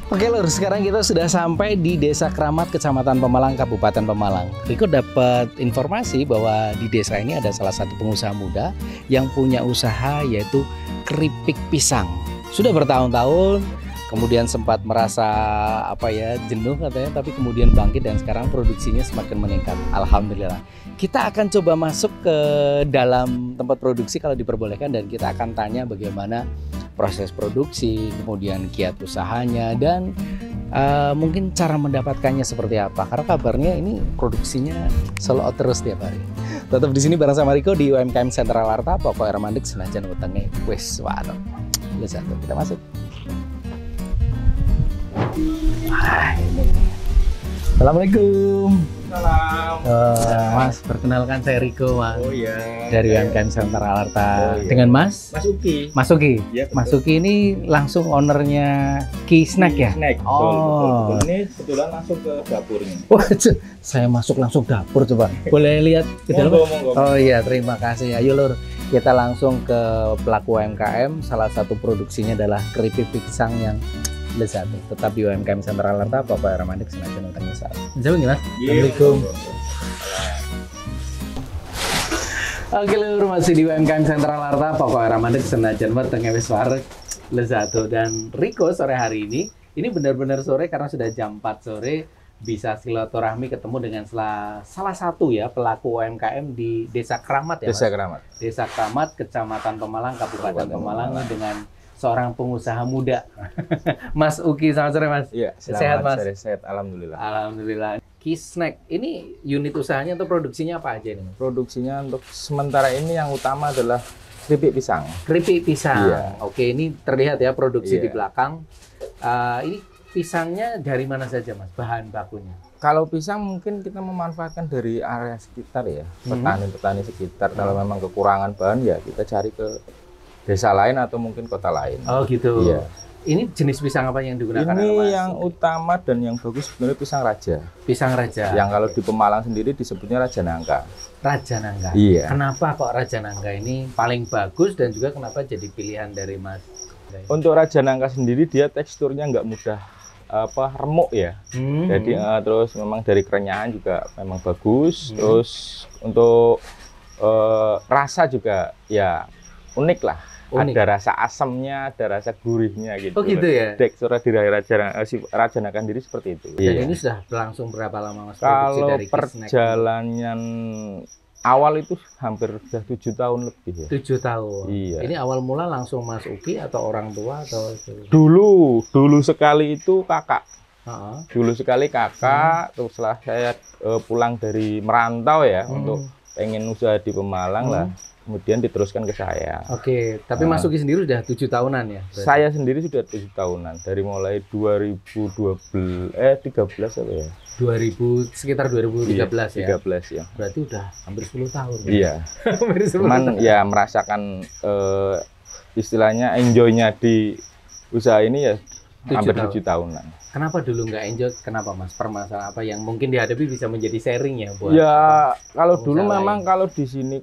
Oke lur, sekarang kita sudah sampai di Desa Kramat, Kecamatan Pemalang, Kabupaten Pemalang. Riko dapat informasi bahwa di desa ini ada salah satu pengusaha muda yang punya usaha yaitu keripik pisang. Sudah bertahun-tahun, kemudian sempat merasa jenuh katanya, tapi kemudian bangkit dan sekarang produksinya semakin meningkat. Alhamdulillah. Kita akan coba masuk ke dalam tempat produksi kalau diperbolehkan dan kita akan tanya bagaimana proses produksi, kemudian kiat usahanya dan mungkin cara mendapatkannya seperti apa. Karena kabarnya ini produksinya sold out terus tiap hari. Tetap di sini bareng sama Riko di UMKM Sentral Arta, pokok era mandek senajan wetenge wis waduh. Kita masuk. Assalamualaikum. Salam. Mas, perkenalkan saya Riko, Mas. Oh iya. Dari UMKM Sentral Arta. Oh, iya. Dengan Mas Uki. Mas Uki. Ya, Mas Uki ini langsung ownernya Ki Snack ya? Snack. Oh. Betul. Ini kebetulan langsung ke dapurnya. Wah, saya masuk langsung dapur coba. Boleh lihat ke dalam? Monggo. Oh iya, terima kasih. Ayo lur, kita langsung ke pelaku UMKM. Salah satu produksinya adalah keripik pisang yang lezat. Tetap di UMKM Sentral Arta, Bapak Era Mandek senajan utangnya saat. Jauh nih Mas. Assalamualaikum. Oke lur, masih di UMKM Sentral Arta, Pokok Era Mandek senajan utangnya wis wareg lezat. Dan Riko sore hari ini benar-benar sore karena sudah jam 4 sore bisa silaturahmi ketemu dengan salah satu ya pelaku UMKM di Desa Kramat ya Mas? Desa Kramat, Kecamatan Pemalang, Kabupaten Pemalang dengan seorang pengusaha muda. Mas Uki, selamat sore Mas. Iya, sehat Mas. Sehat, alhamdulillah. Alhamdulillah. Ki Snack, ini unit usahanya atau produksinya apa aja ini? Produksinya untuk sementara ini yang utama adalah keripik pisang. Keripik pisang. Iya. Oke, ini terlihat ya produksi Iya. di belakang. Ini pisangnya dari mana saja Mas? Bahan bakunya? Kalau pisang mungkin kita memanfaatkan dari area sekitar ya, petani-petani sekitar. Kalau memang kekurangan bahan ya kita cari ke desa lain atau mungkin kota lain. Oh gitu. Iya. Ini jenis pisang apa yang digunakan? Ini Mas? yang utama dan yang bagus sebenarnya pisang raja. Pisang raja. Yang kalau di Pemalang sendiri disebutnya Raja Nangka. Raja Nangka. Iya. Kenapa kok Raja Nangka ini paling bagus dan juga kenapa jadi pilihan dari Mas? Untuk Raja Nangka sendiri dia teksturnya nggak mudah remuk ya. Jadi terus memang dari kerenyahan juga memang bagus. Terus untuk rasa juga ya unik lah. Unik. Ada rasa asamnya, ada rasa gurihnya gitu. Oh gitu ya. Teksturnya di Raja Nangka sendiri seperti itu. Dan ini sudah berlangsung berapa lama Mas? Kalau dari perjalanan awal itu hampir sudah 7 tahun lebih ya. 7 tahun. Iya. Ini awal mula langsung Mas Uki atau orang tua atau Dulu sekali itu kakak. Dulu sekali kakak, terus setelah saya pulang dari merantau ya untuk pengen usaha di Pemalang lah. Kemudian diteruskan ke saya. Oke, tapi Mas Uki sendiri sudah 7 tahunan ya? Berarti? Saya sendiri sudah 7 tahunan, dari mulai 13 apa ya? Sekitar 2013 ya? 13 ya. Berarti udah hampir 10 tahun. Iya. Hampir 10 Cuman tahun. ya merasakan istilahnya enjoy-nya di usaha ini ya 7 hampir tahun. 7 tahunan. Kenapa dulu nggak enjoy? Kenapa Mas? Permasalahan apa yang mungkin dihadapi bisa menjadi sharing ya buat? Ya kalau dulu pengusaha memang lain? kalau di sini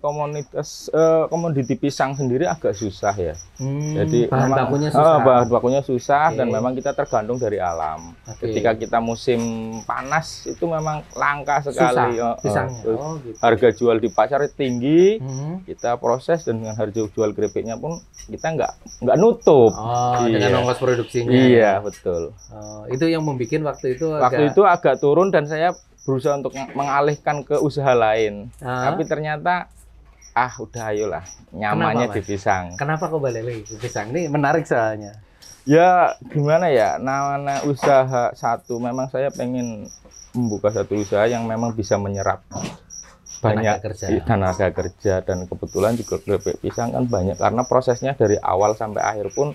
komoditi pisang sendiri agak susah ya. Jadi bahan memang bakunya susah. bahan bakunya susah Oke. dan memang kita tergantung dari alam. Oke. Ketika kita musim panas itu memang langka sekali. Susah pisangnya. Terus Oh gitu. harga jual di pasar tinggi. Hmm. Kita proses dan dengan harga jual keripiknya pun kita nggak nutup. Oh, Iya. dengan ongkos produksinya. Iya betul. Oh, itu yang membuat waktu itu Agak turun dan saya berusaha untuk mengalihkan ke usaha lain. Ah. Tapi ternyata udah ayolah nyamannya Kenapa, di Mas? pisang. Kenapa kok balik lagi ke pisang? Ini menarik soalnya. Ya gimana ya, namanya usaha satu memang saya pengen membuka satu usaha yang memang bisa menyerap banyak tenaga kerja dan kebetulan juga keripik pisang kan banyak karena prosesnya dari awal sampai akhir pun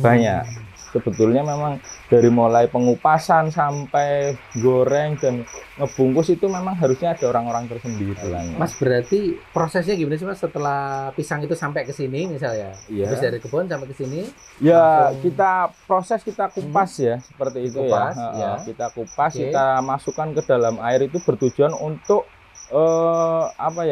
banyak. Sebetulnya memang dari mulai pengupasan sampai goreng dan ngebungkus itu memang harusnya ada orang-orang tersendiri. Mas, berarti prosesnya gimana sih Mas setelah pisang itu sampai ke sini misalnya? Iya. Habis dari kebun sampai ke sini? Ya, langsung kita kupas ya, seperti itu Dikupas, ya. ya. Kita kupas, Oke. kita masukkan ke dalam air itu bertujuan untuk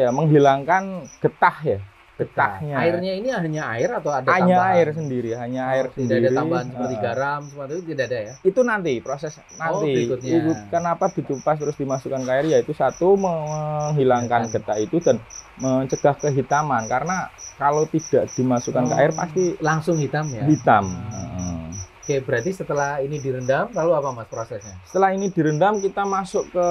menghilangkan getah ya. getahnya. Airnya ini hanya air atau ada hanya tambahan? air sendiri, hanya air Tidak sendiri. ada tambahan seperti garam, seperti itu tidak ada ya? Itu nanti proses nanti. berikutnya. Itu kenapa ditupas terus dimasukkan ke air, yaitu satu menghilangkan getah itu dan mencegah kehitaman, karena kalau tidak dimasukkan ke air pasti langsung hitam ya. Hitam. Oke, berarti setelah ini direndam, lalu apa Mas prosesnya? Setelah ini direndam, kita masuk ke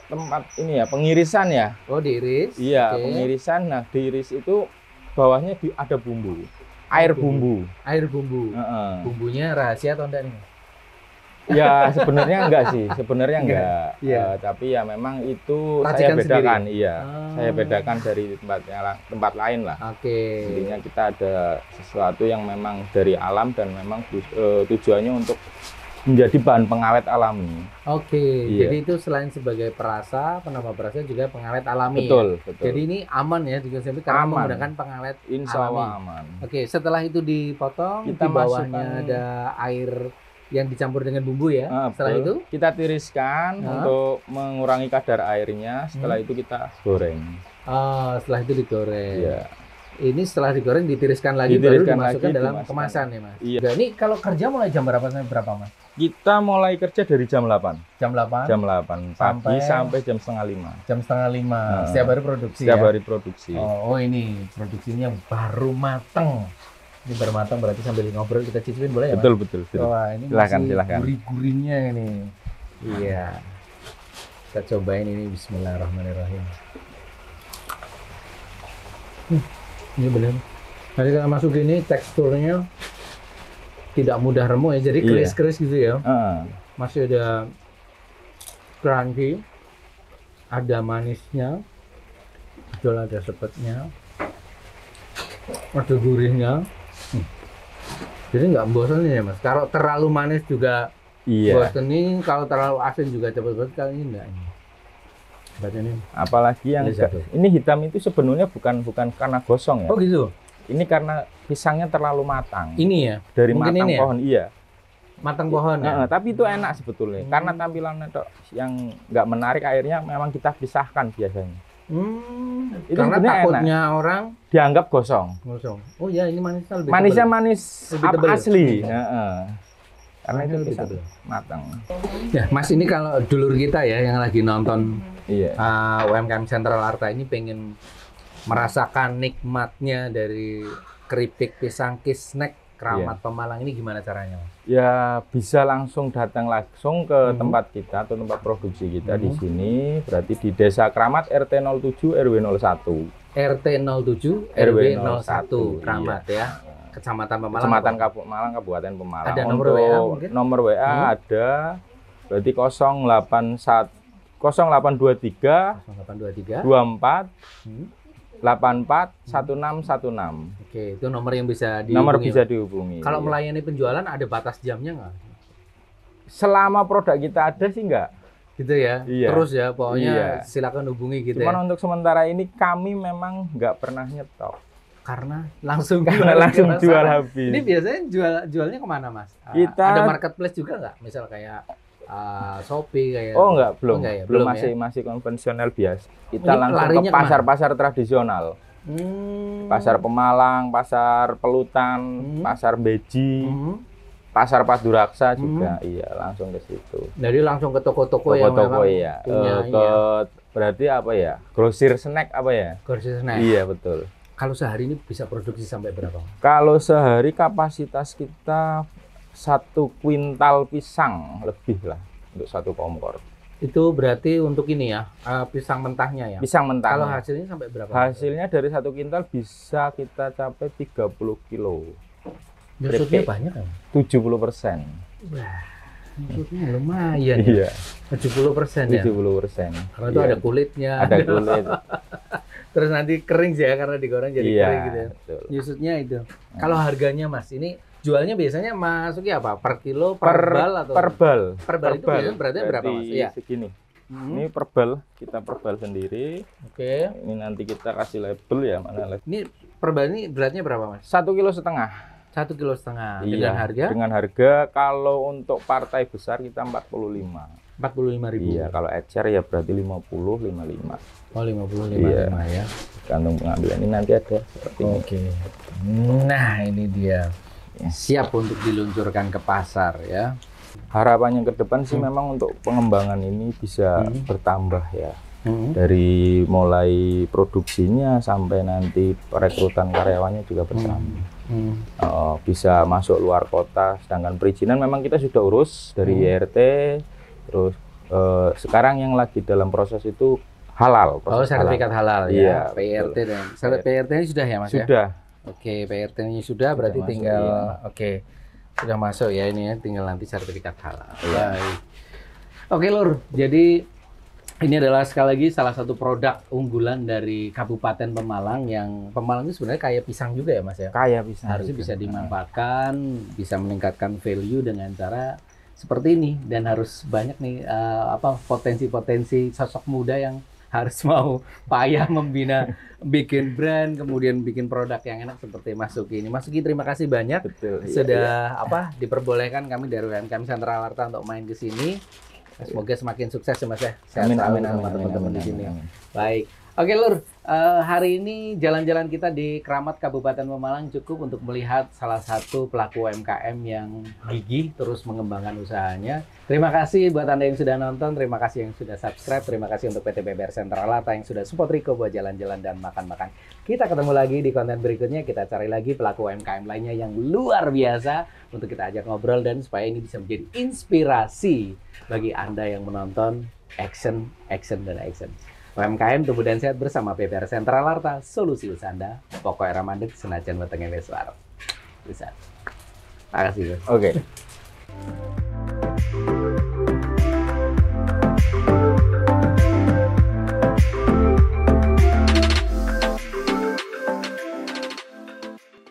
tempat ini ya, pengirisan ya. Oh, diiris? Iya, Oke. pengirisan. Nah, diiris itu bawahnya ada bumbu, air bumbu. Air bumbu. Heeh. Bumbunya rahasia atau enggak nih? Ya sebenarnya enggak sih, sebenarnya enggak. Iya. Tapi ya memang itu Racikan saya bedakan, sendiri? iya. Saya bedakan dari tempat lain lah. Oke. Intinya kita ada sesuatu yang memang dari alam dan memang tujuannya untuk menjadi bahan pengawet alami. Oke, Iya. jadi itu selain sebagai perasa, penambah perasa juga pengawet alami. Betul, Ya? betul. Jadi ini aman ya juga karena Aman. menggunakan pengawet Insya alami. Allah aman. Oke, setelah itu dipotong, Kita di bawahnya masukkan- ada air yang dicampur dengan bumbu ya. Setelah Betul. itu, kita tiriskan untuk mengurangi kadar airnya. Setelah itu kita goreng. setelah itu digoreng. Iya. Ini setelah digoreng ditiriskan lagi Ditiriskan baru dimasukkan lagi, dalam dimasukkan. kemasan ya Mas. Iya. Nah, ini kalau kerja mulai jam berapa sampai berapa Mas? Kita mulai kerja dari jam 8. Jam 8? Jam 8 pagi sampai jam setengah 5. Jam setengah 5. Setiap hari produksi Setiap ya? hari produksi. Oh, ini produksinya baru mateng. Ini baru matang berarti sambil ngobrol kita cicipin boleh ya Mas? Betul, betul. Wah, ini Silakan, masih silakan. gurih-gurihnya ini. Iya. Kita cobain ini, bismillahirrahmanirrahim. Ini benar. Nanti kalau masuk ini teksturnya tidak mudah remuk ya, jadi Iya. keris-keris gitu ya. Heeh. Masih ada crunchy, ada manisnya, betul ada sepetnya, ada gurihnya. Jadi nggak bosan ya Mas. Kalau terlalu manis juga Iya. bosenin, kalau terlalu asin juga cepet banget. Kali ini enggak ini. Berarti ini. Apalagi yang Ini satu. ini hitam itu sebenarnya bukan karena gosong ya. Oh gitu. Ini karena pisangnya terlalu matang. Ini ya. Dari mungkin matang ini ya? pohon, iya. Matang pohon ya. Heeh, tapi itu enak sebetulnya. Karena tampilannya yang nggak menarik, airnya memang kita pisahkan biasanya. Itu Karena sebenarnya takutnya orang Dianggap gosong. ngosong. Oh ya, ini manisnya lebih Manisnya tebal. manis Lebih tebal. asli. Heeh. Karena Manisnya itu lebih pisang tebal. matang. Ya, Mas, ini kalau dulur kita ya yang lagi nonton Iya. UMKM Sentral Arta ini pengen merasakan nikmatnya dari keripik pisang snack Keramat Pemalang ini, gimana caranya Mas? Ya bisa langsung datang langsung ke tempat kita atau tempat produksi kita di sini, berarti di Desa Keramat RT 07 RW 01. RT 07 RW 01 Keramat ya. Kecamatan Pemalang. Kecamatan Pemalang, Kabupaten Pemalang. Ada nomor Untuk WA mungkin? nomor WA ada, berarti 0823 0823 24 Hmm. 84 1616. Oke, itu nomor yang bisa dihubungi. Nomor bisa dihubungi. Kalau Iya. melayani penjualan ada batas jamnya nggak? Selama produk kita ada sih enggak. Gitu ya. Iya. Terus ya, pokoknya Iya. silakan hubungi gitu Cuman ya. untuk sementara ini kami memang nggak pernah nyetok. Karena langsung Karena langsung ke jual pasaran. habis. Ini biasanya jualnya kemana Mas? Kita- Ada marketplace juga nggak? Misal kayak Shopee kayak. Oh enggak, belum. enggak ya? Belum, Belum masih konvensional biasa. Kita Ini langsung larinya ke pasar-pasar tradisional. Pasar Pemalang, pasar Pelutan, pasar Beji, pasar Paduraksa juga. Iya, langsung ke situ. Jadi langsung ke toko-toko yang Toko-toko memang iya. punya Ke berarti apa ya? Grosir snack apa ya? kursi snack. Iya, betul. Kalau sehari ini bisa produksi sampai berapa? Kalau sehari kapasitas kita 1 kuintal pisang lebih lah untuk 1 kompor. Itu berarti untuk ini ya, pisang mentahnya ya. Pisang mentah. Kalau hasilnya sampai berapa? Hasilnya dari 1 kuintal bisa kita capai 30 kilo. Nyusutnya keripik. banyak kan? 70%. Wah, nyusutnya lumayan Iya, ya. 70% ya. 70%. Karena itu Iya. ada kulitnya. Ada kulit. Terus nanti kering sih ya, karena digoreng jadi Iya, kering gitu ya. betul. Nyusutnya itu. Kalau harganya Mas, ini jualnya biasanya masuknya apa? Per kilo, per bal atau? per bal. Per bal itu biasanya beratnya berapa Mas? Berarti Iya. segini. Hmm. Ini per bal, kita per bal sendiri. Oke. Ini nanti kita kasih label ya, mana label. Ini per bal ini beratnya berapa Mas? 1,5 kilo. 1,5 kilo. Iya, Dengan harga? Dengan harga kalau untuk partai besar kita 45. 45.000. Iya, kalau ecer ya berarti 50, 55. Oh, 50, 55 ya. Gantung pengambilan ini nanti ada seperti ini. Oke. Nah, ini dia. Siap untuk diluncurkan ke pasar ya. Harapannya ke depan sih memang untuk pengembangan ini bisa bertambah ya. Dari mulai produksinya sampai nanti perekrutan karyawannya juga bertambah. Bisa masuk luar kota, sedangkan perizinan memang kita sudah urus dari YRT, terus sekarang yang lagi dalam proses itu halal. Sertifikat halal ya, iya, PRT betul. dan PRT-nya sudah ya Mas? Sudah. Ya? Oke, PRT-nya sudah berarti masuk, tinggal iya. Sudah masuk ya ini ya, tinggal nanti sertifikat halal. Iya. Baik. Oke Lur, jadi ini adalah sekali lagi salah satu produk unggulan dari Kabupaten Pemalang yang Pemalang itu sebenarnya kaya pisang juga ya Mas ya? Kaya pisang. Harusnya bisa dimanfaatkan, bisa meningkatkan value dengan cara seperti ini dan harus banyak nih potensi-potensi sosok muda yang harus mau payah membina, bikin brand, kemudian bikin produk yang enak seperti Mas Suki ini. Mas Suki, terima kasih banyak. Betul, sudah diperbolehkan kami dari UMKM Sentra Alarta untuk main ke sini. Semoga semakin sukses ya Mas ya. Sehat selalu sama teman-teman di sini. Baik. Oke Lur, hari ini jalan-jalan kita di Kramat Kabupaten Pemalang cukup untuk melihat salah satu pelaku UMKM yang gigih terus mengembangkan usahanya. Terima kasih buat Anda yang sudah nonton, terima kasih yang sudah subscribe, terima kasih untuk PT PBR Sentra Alarta yang sudah support Riko buat jalan-jalan dan makan-makan. Kita ketemu lagi di konten berikutnya, kita cari lagi pelaku UMKM lainnya yang luar biasa untuk kita ajak ngobrol dan supaya ini bisa menjadi inspirasi bagi Anda yang menonton action. UMKM tumbuh dan sehat bersama PBR Sentra Alarta, solusi usaha Anda, pokoknya ramandek senajan wetenge wis wareg. Bisa. Makasih. Oke.